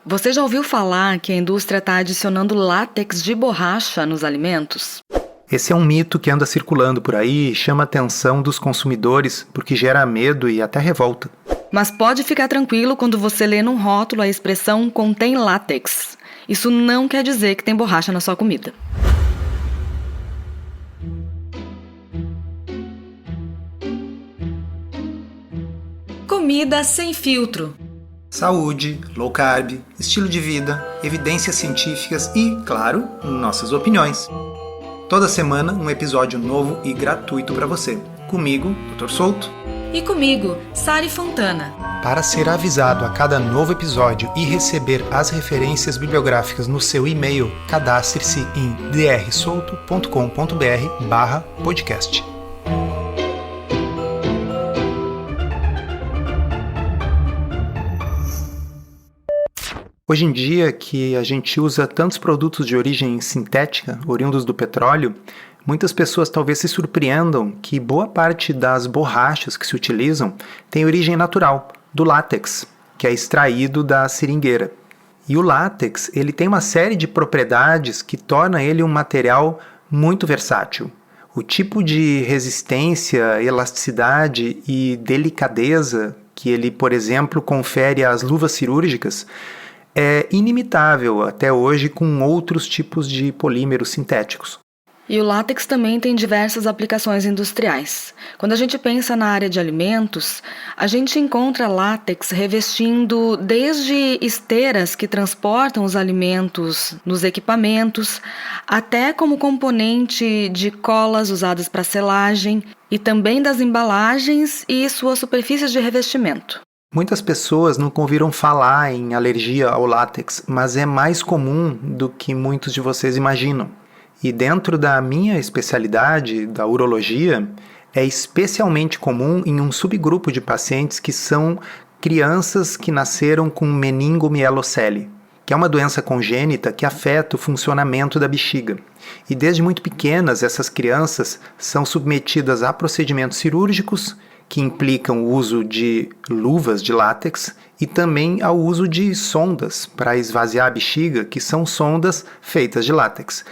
Você já ouviu falar que a indústria está adicionando látex de borracha nos alimentos? Esse é um mito que anda circulando por aí e chama a atenção dos consumidores porque gera medo e até revolta. Mas pode ficar tranquilo quando você lê num rótulo a expressão contém látex. Isso não quer dizer que tem borracha na sua comida. Comida sem filtro. Saúde, low carb, estilo de vida, evidências científicas e, claro, nossas opiniões. Toda semana um episódio novo e gratuito para você. Comigo, Dr. Souto. E comigo, Sari Fontana. Para ser avisado a cada novo episódio e receber as referências bibliográficas no seu e-mail, cadastre-se em drsolto.com.br/podcast. Hoje em dia, que a gente usa tantos produtos de origem sintética, oriundos do petróleo, muitas pessoas talvez se surpreendam que boa parte das borrachas que se utilizam tem origem natural, do látex, que é extraído da seringueira. E o látex, ele tem uma série de propriedades que torna ele um material muito versátil. O tipo de resistência, elasticidade e delicadeza que ele, por exemplo, confere às luvas cirúrgicas é inimitável até hoje com outros tipos de polímeros sintéticos. E o látex também tem diversas aplicações industriais. Quando a gente pensa na área de alimentos, a gente encontra látex revestindo desde esteiras que transportam os alimentos nos equipamentos, até como componente de colas usadas para selagem e também das embalagens e suas superfícies de revestimento. Muitas pessoas nunca ouviram falar em alergia ao látex, mas é mais comum do que muitos de vocês imaginam. E dentro da minha especialidade, da urologia, é especialmente comum em um subgrupo de pacientes que são crianças que nasceram com meningomielocele, que é uma doença congênita que afeta o funcionamento da bexiga. E desde muito pequenas, essas crianças são submetidas a procedimentos cirúrgicos que implicam o uso de luvas de látex e também ao uso de sondas para esvaziar a bexiga, que são sondas feitas de látex.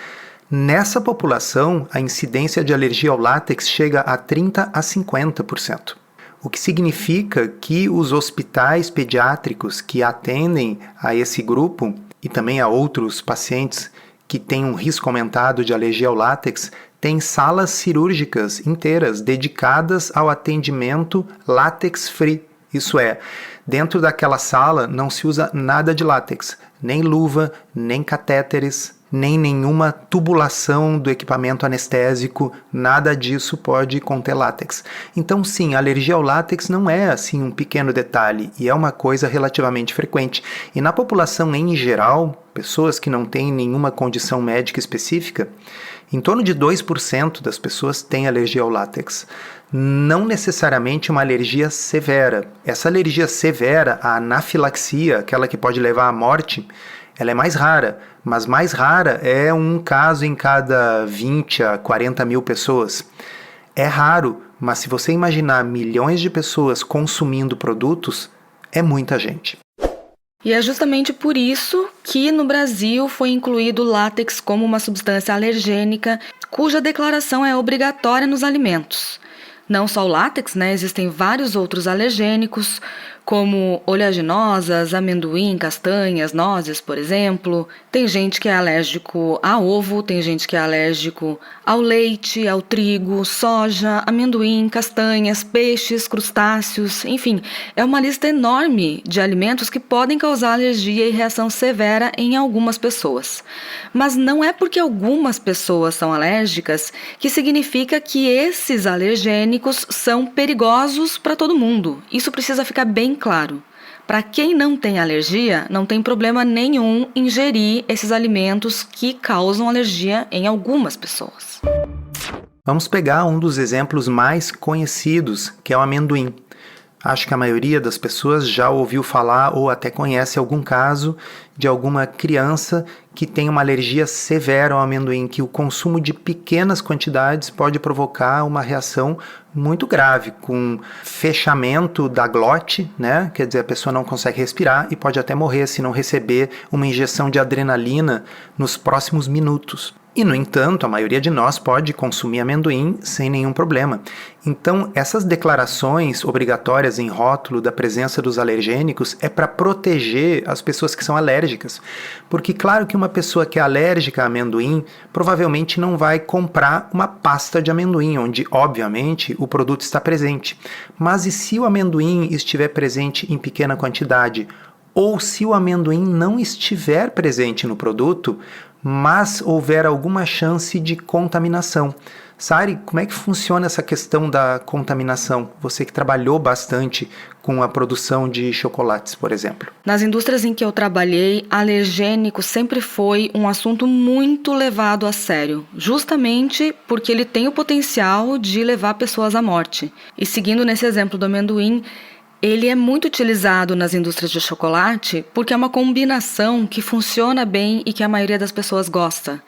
Nessa população, a incidência de alergia ao látex chega a 30% a 50%, o que significa que os hospitais pediátricos que atendem a esse grupo e também a outros pacientes que têm um risco aumentado de alergia ao látex têm salas cirúrgicas inteiras dedicadas ao atendimento látex-free. Isso é, dentro daquela sala não se usa nada de látex, nem luva, nem catéteres, nem nenhuma tubulação do equipamento anestésico, nada disso pode conter látex. Então sim, a alergia ao látex não é assim um pequeno detalhe e é uma coisa relativamente frequente. E na população em geral, pessoas que não têm nenhuma condição médica específica, em torno de 2% das pessoas têm alergia ao látex. Não necessariamente uma alergia severa. Essa alergia severa, a anafilaxia, aquela que pode levar à morte, ela é mais rara, mas mais rara é um caso em cada 20 a 40 mil pessoas. É raro, mas se você imaginar milhões de pessoas consumindo produtos, é muita gente. E é justamente por isso que no Brasil foi incluído o látex como uma substância alergênica, cuja declaração é obrigatória nos alimentos. Não só o látex, existem vários outros alergênicos, como oleaginosas, amendoim, castanhas, nozes, por exemplo. Tem gente que é alérgico a ovo, tem gente que é alérgico ao leite, ao trigo, soja, amendoim, castanhas, peixes, crustáceos, enfim, é uma lista enorme de alimentos que podem causar alergia e reação severa em algumas pessoas. Mas não é porque algumas pessoas são alérgicas que significa que esses alergênicos são perigosos para todo mundo. Isso precisa ficar bem claro. Para quem não tem alergia, não tem problema nenhum ingerir esses alimentos que causam alergia em algumas pessoas. Vamos pegar um dos exemplos mais conhecidos, que é o amendoim. Acho que a maioria das pessoas já ouviu falar ou até conhece algum caso de alguma criança que tem uma alergia severa ao amendoim, que o consumo de pequenas quantidades pode provocar uma reação muito grave, com fechamento da glote, né? Quer dizer, a pessoa não consegue respirar e pode até morrer se não receber uma injeção de adrenalina nos próximos minutos. E, no entanto, a maioria de nós pode consumir amendoim sem nenhum problema. Então, essas declarações obrigatórias em rótulo da presença dos alergênicos é para proteger as pessoas que são alérgicas. Porque, claro que uma pessoa que é alérgica a amendoim provavelmente não vai comprar uma pasta de amendoim, onde, obviamente, o produto está presente. Mas e se o amendoim estiver presente em pequena quantidade? Ou se o amendoim não estiver presente no produto, mas houver alguma chance de contaminação. Sari, como é que funciona essa questão da contaminação? Você que trabalhou bastante com a produção de chocolates, por exemplo. Nas indústrias em que eu trabalhei, alergênico sempre foi um assunto muito levado a sério, justamente porque ele tem o potencial de levar pessoas à morte. E seguindo nesse exemplo do amendoim, ele é muito utilizado nas indústrias de chocolate porque é uma combinação que funciona bem e que a maioria das pessoas gosta.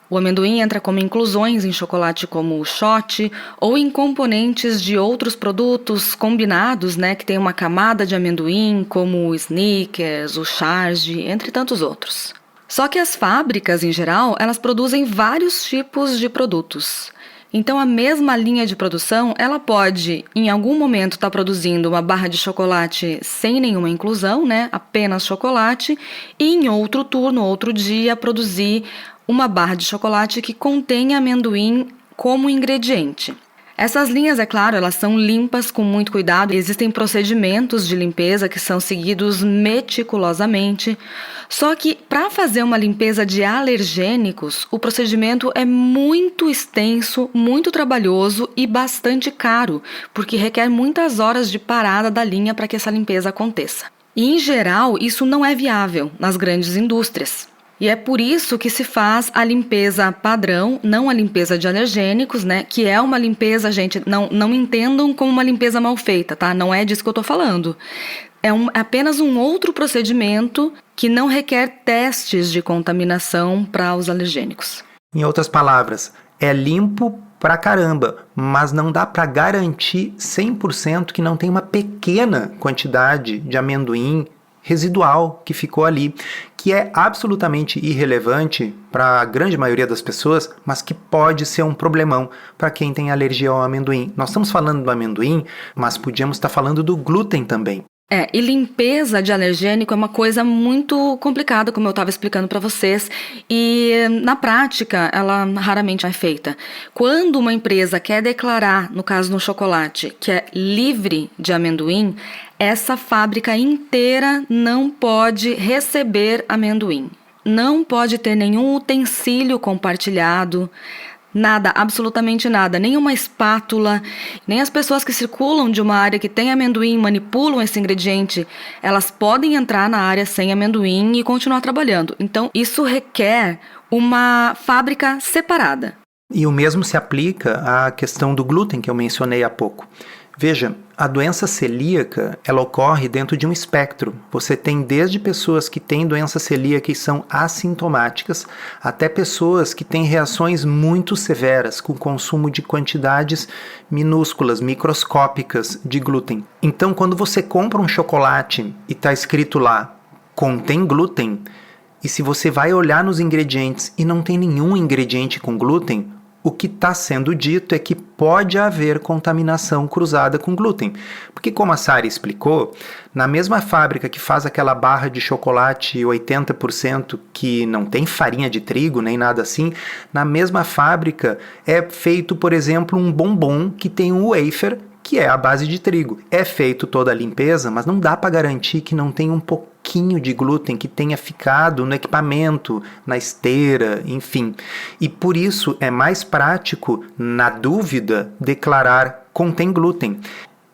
O amendoim entra como inclusões em chocolate como o shot ou em componentes de outros produtos combinados, né, que tem uma camada de amendoim, como o Snickers, o Charge, entre tantos outros. Só que as fábricas, em geral, elas produzem vários tipos de produtos. Então, a mesma linha de produção, ela pode, em algum momento, estar produzindo uma barra de chocolate sem nenhuma inclusão, né? Apenas chocolate, e em outro turno, outro dia, produzir uma barra de chocolate que contém amendoim como ingrediente. Essas linhas, é claro, elas são limpas com muito cuidado. Existem procedimentos de limpeza que são seguidos meticulosamente. Só que para fazer uma limpeza de alergênicos, o procedimento é muito extenso, muito trabalhoso e bastante caro, porque requer muitas horas de parada da linha para que essa limpeza aconteça. E, em geral, isso não é viável nas grandes indústrias. E é por isso que se faz a limpeza padrão, não a limpeza de alergênicos, né? Que é uma limpeza, gente, não entendam como uma limpeza mal feita, tá? Não é disso que eu tô falando. É apenas um outro procedimento que não requer testes de contaminação para os alergênicos. Em outras palavras, é limpo pra caramba, mas não dá para garantir 100% que não tem uma pequena quantidade de amendoim residual que ficou ali, que é absolutamente irrelevante para a grande maioria das pessoas, mas que pode ser um problemão para quem tem alergia ao amendoim. Nós estamos falando do amendoim, mas podíamos estar falando do glúten também. E limpeza de alergênico é uma coisa muito complicada, como eu estava explicando para vocês, e na prática ela raramente é feita. Quando uma empresa quer declarar, no caso no chocolate, que é livre de amendoim, essa fábrica inteira não pode receber amendoim, não pode ter nenhum utensílio compartilhado, nada, absolutamente nada, nem uma espátula, nem as pessoas que circulam de uma área que tem amendoim manipulam esse ingrediente, elas podem entrar na área sem amendoim e continuar trabalhando. Então, isso requer uma fábrica separada. E o mesmo se aplica à questão do glúten que eu mencionei há pouco. Veja, a doença celíaca, ela ocorre dentro de um espectro. Você tem desde pessoas que têm doença celíaca e são assintomáticas, até pessoas que têm reações muito severas com consumo de quantidades minúsculas, microscópicas de glúten. Então, quando você compra um chocolate e está escrito lá, contém glúten, e se você vai olhar nos ingredientes e não tem nenhum ingrediente com glúten, o que está sendo dito é que pode haver contaminação cruzada com glúten. Porque, como a Sari explicou, na mesma fábrica que faz aquela barra de chocolate 80% que não tem farinha de trigo nem nada assim, na mesma fábrica é feito, por exemplo, um bombom que tem um wafer que é a base de trigo. É feito toda a limpeza, mas não dá para garantir que não tem um pouquinho de glúten que tenha ficado no equipamento, na esteira, enfim. E por isso é mais prático, na dúvida, declarar contém glúten.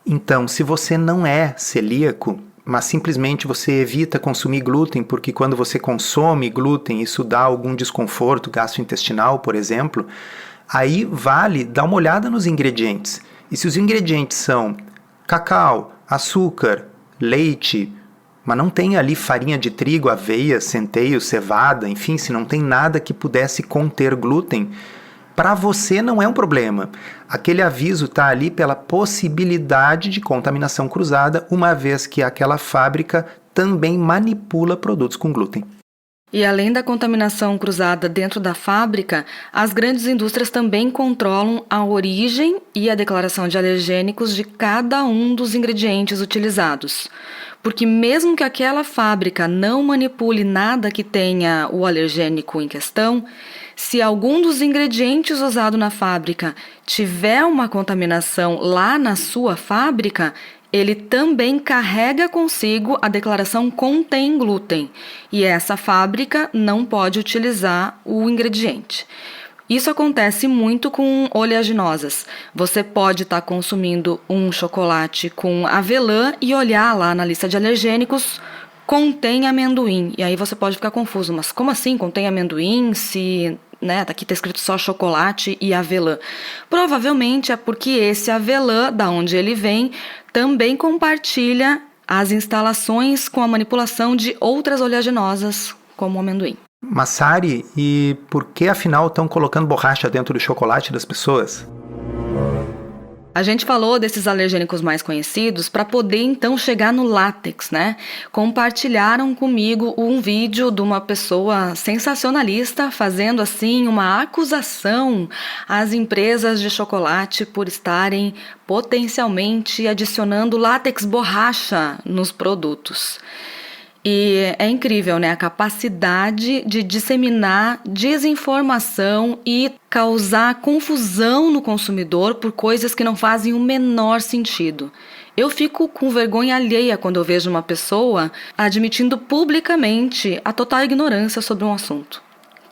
Então, se você não é celíaco, mas simplesmente você evita consumir glúten, porque quando você consome glúten, isso dá algum desconforto gastrointestinal, por exemplo, aí vale dar uma olhada nos ingredientes. E se os ingredientes são cacau, açúcar, leite, mas não tem ali farinha de trigo, aveia, centeio, cevada, enfim, se não tem nada que pudesse conter glúten, para você não é um problema. Aquele aviso está ali pela possibilidade de contaminação cruzada, uma vez que aquela fábrica também manipula produtos com glúten. E além da contaminação cruzada dentro da fábrica, as grandes indústrias também controlam a origem e a declaração de alergênicos de cada um dos ingredientes utilizados. Porque mesmo que aquela fábrica não manipule nada que tenha o alergênico em questão, se algum dos ingredientes usados na fábrica tiver uma contaminação lá na sua fábrica, ele também carrega consigo a declaração contém glúten e essa fábrica não pode utilizar o ingrediente. Isso acontece muito com oleaginosas. Você pode estar consumindo um chocolate com avelã e olhar lá na lista de alergênicos, contém amendoim. E aí você pode ficar confuso, mas como assim contém amendoim se... Aqui está escrito só chocolate e avelã. Provavelmente é porque esse avelã, da onde ele vem, também compartilha as instalações com a manipulação de outras oleaginosas, como o amendoim. Mas Sari, e por que afinal estão colocando borracha dentro do chocolate das pessoas? A gente falou desses alergênicos mais conhecidos para poder então chegar no látex, né? Compartilharam comigo um vídeo de uma pessoa sensacionalista fazendo assim uma acusação às empresas de chocolate por estarem potencialmente adicionando látex borracha nos produtos. E é incrível, né? A capacidade de disseminar desinformação e causar confusão no consumidor por coisas que não fazem o menor sentido. Eu fico com vergonha alheia quando eu vejo uma pessoa admitindo publicamente a total ignorância sobre um assunto.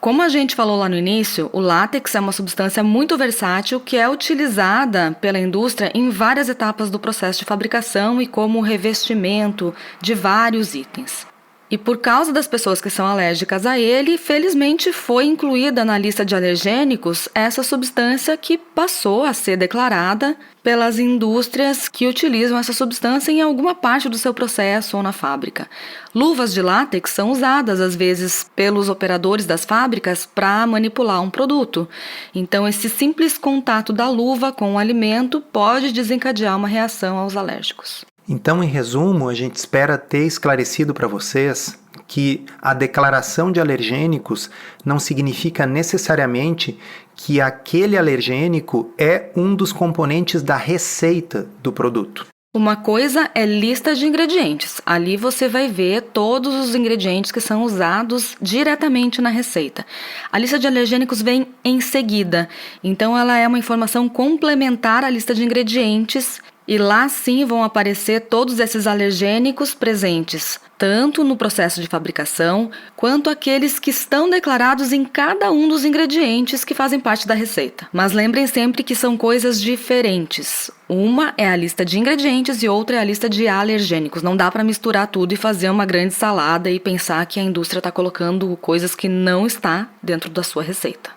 Como a gente falou lá no início, o látex é uma substância muito versátil que é utilizada pela indústria em várias etapas do processo de fabricação e como revestimento de vários itens. E por causa das pessoas que são alérgicas a ele, felizmente foi incluída na lista de alergênicos essa substância que passou a ser declarada pelas indústrias que utilizam essa substância em alguma parte do seu processo ou na fábrica. Luvas de látex são usadas, às vezes, pelos operadores das fábricas para manipular um produto. Então, esse simples contato da luva com o alimento pode desencadear uma reação aos alérgicos. Então, em resumo, a gente espera ter esclarecido para vocês que a declaração de alergênicos não significa necessariamente que aquele alergênico é um dos componentes da receita do produto. Uma coisa é lista de ingredientes. Ali você vai ver todos os ingredientes que são usados diretamente na receita. A lista de alergênicos vem em seguida. Então, ela é uma informação complementar à lista de ingredientes. E lá sim vão aparecer todos esses alergênicos presentes, tanto no processo de fabricação, quanto aqueles que estão declarados em cada um dos ingredientes que fazem parte da receita. Mas lembrem sempre que são coisas diferentes. Uma é a lista de ingredientes e outra é a lista de alergênicos. Não dá para misturar tudo e fazer uma grande salada e pensar que a indústria está colocando coisas que não está dentro da sua receita.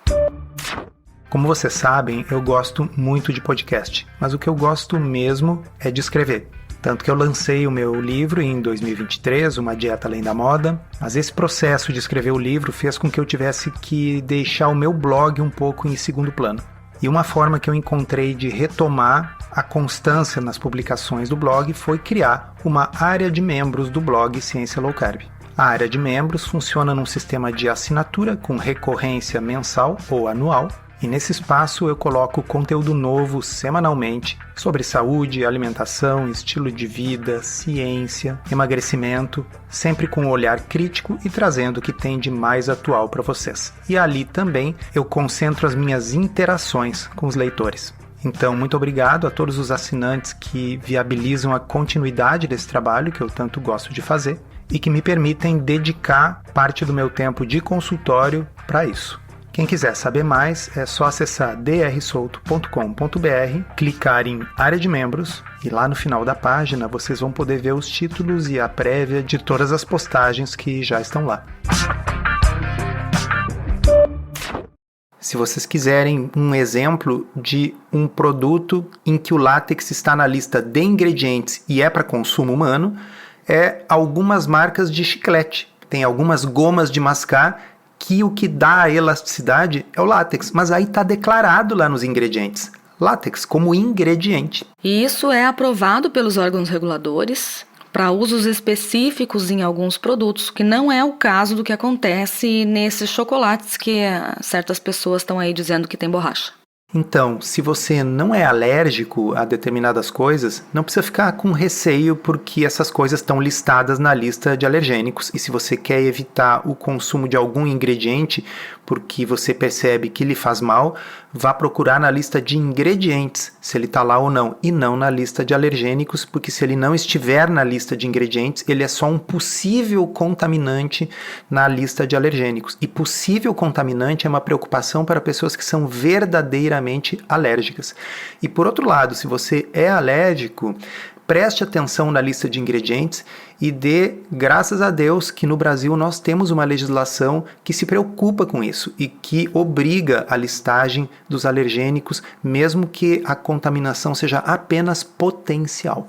Como vocês sabem, eu gosto muito de podcast, mas o que eu gosto mesmo é de escrever. Tanto que eu lancei o meu livro em 2023, Uma Dieta Além da Moda, mas esse processo de escrever o livro fez com que eu tivesse que deixar o meu blog um pouco em segundo plano. E uma forma que eu encontrei de retomar a constância nas publicações do blog foi criar uma área de membros do blog Ciência Low Carb. A área de membros funciona num sistema de assinatura com recorrência mensal ou anual, e nesse espaço eu coloco conteúdo novo semanalmente sobre saúde, alimentação, estilo de vida, ciência, emagrecimento, sempre com um olhar crítico e trazendo o que tem de mais atual para vocês. E ali também eu concentro as minhas interações com os leitores. Então, muito obrigado a todos os assinantes que viabilizam a continuidade desse trabalho que eu tanto gosto de fazer e que me permitem dedicar parte do meu tempo de consultório para isso. Quem quiser saber mais, é só acessar drsolto.com.br, clicar em área de membros e lá no final da página vocês vão poder ver os títulos e a prévia de todas as postagens que já estão lá. Se vocês quiserem um exemplo de um produto em que o látex está na lista de ingredientes e é para consumo humano, é algumas marcas de chiclete. Tem algumas gomas de mascar que o que dá a elasticidade é o látex, mas aí está declarado lá nos ingredientes. Látex como ingrediente. E isso é aprovado pelos órgãos reguladores para usos específicos em alguns produtos, que não é o caso do que acontece nesses chocolates que certas pessoas estão aí dizendo que tem borracha. Então, se você não é alérgico a determinadas coisas, não precisa ficar com receio porque essas coisas estão listadas na lista de alergênicos. E se você quer evitar o consumo de algum ingrediente porque você percebe que lhe faz mal, vá procurar na lista de ingredientes se ele está lá ou não, e não na lista de alergênicos, porque se ele não estiver na lista de ingredientes, ele é só um possível contaminante na lista de alergênicos. E possível contaminante é uma preocupação para pessoas que são verdadeiramente alérgicas. E por outro lado, se você é alérgico, preste atenção na lista de ingredientes e dê graças a Deus que no Brasil nós temos uma legislação que se preocupa com isso e que obriga a listagem dos alergênicos, mesmo que a contaminação seja apenas potencial.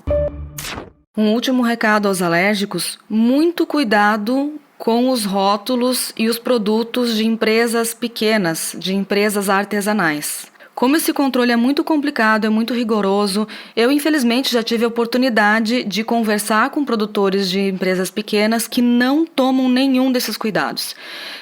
Um último recado aos alérgicos: muito cuidado com os rótulos e os produtos de empresas pequenas, de empresas artesanais. Como esse controle é muito complicado, é muito rigoroso, eu infelizmente já tive a oportunidade de conversar com produtores de empresas pequenas que não tomam nenhum desses cuidados.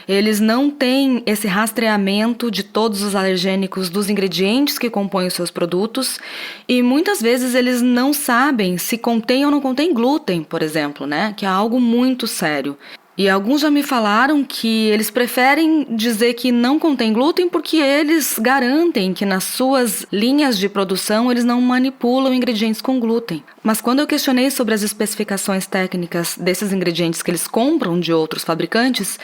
Eles não têm esse rastreamento de todos os alergênicos dos ingredientes que compõem os seus produtos e muitas vezes eles não sabem se contém ou não contém glúten, por exemplo, né? Que é algo muito sério. E alguns já me falaram que eles preferem dizer que não contém glúten porque eles garantem que nas suas linhas de produção eles não manipulam ingredientes com glúten. Mas quando eu questionei sobre as especificações técnicas desses ingredientes que eles compram de outros fabricantes,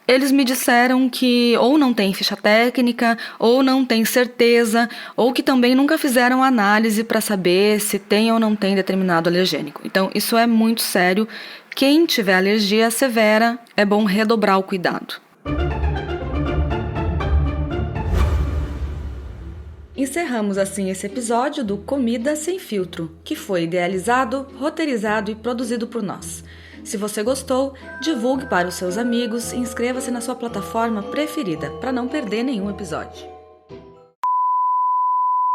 eles me disseram que ou não tem ficha técnica, ou não tem certeza, ou que também nunca fizeram análise para saber se tem ou não tem determinado alergênico. Então isso é muito sério. Quem tiver alergia severa, é bom redobrar o cuidado. Encerramos assim esse episódio do Comida Sem Filtro, que foi idealizado, roteirizado e produzido por nós. Se você gostou, divulgue para os seus amigos e inscreva-se na sua plataforma preferida para não perder nenhum episódio.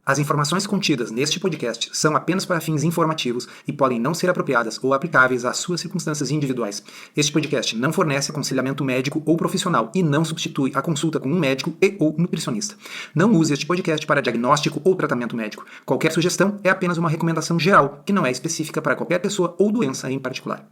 As informações contidas neste podcast são apenas para fins informativos e podem não ser apropriadas ou aplicáveis às suas circunstâncias individuais. Este podcast não fornece aconselhamento médico ou profissional e não substitui a consulta com um médico ou nutricionista. Não use este podcast para diagnóstico ou tratamento médico. Qualquer sugestão é apenas uma recomendação geral, que não é específica para qualquer pessoa ou doença em particular.